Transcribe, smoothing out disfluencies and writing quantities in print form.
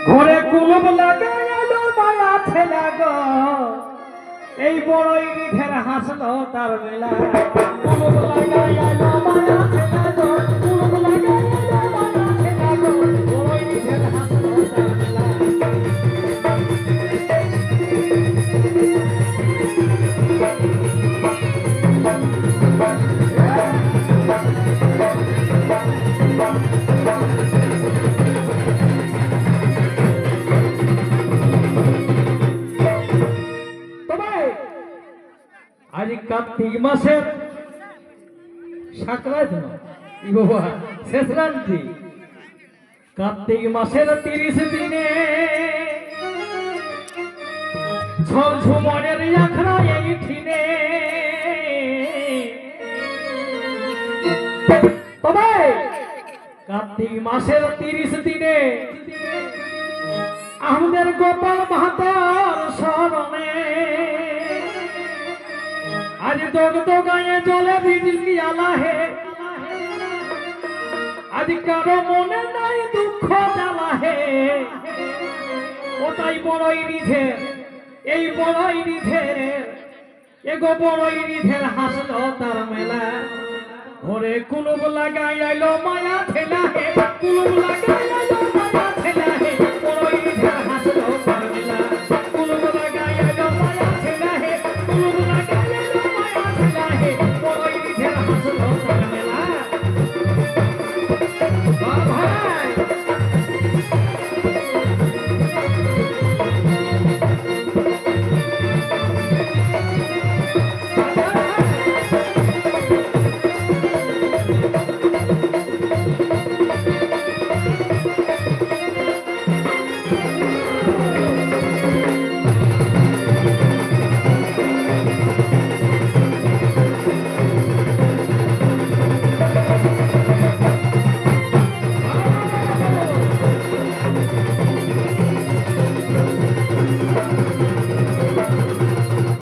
ঘরে কুলুপ লাগাইল মায়া ছেলা গো এই বড়ই রিধের হাসলো তার মেলা কুলুপ লাগাইল মায়া ছেলা গো কুলুপ লাগাইল মায়া ছেলা গো বড়ই রিধের হাসলো তার মেলা आज कार्तिक मासेर संक्रांति बाबा शेष रात्रि कार्तिक मासेर 30 दिने झुमझुमरेर आखड़ा एइठिने तबे कार्तिक मासेर 30 दिने आमादेर गोपाल माहातोर शरणे आज दोग दोगाए जले बिजली आला है आज कारो मने नाई दुख जाला है ओटाई बड़ई रिधे এই বড়ই রিধে এগো বড়ই রিধের হাসলো তার মেলা ঘরে কুলুপ লাগাই আইলো মায়া ঠেলা হে কুলুপ লাগাই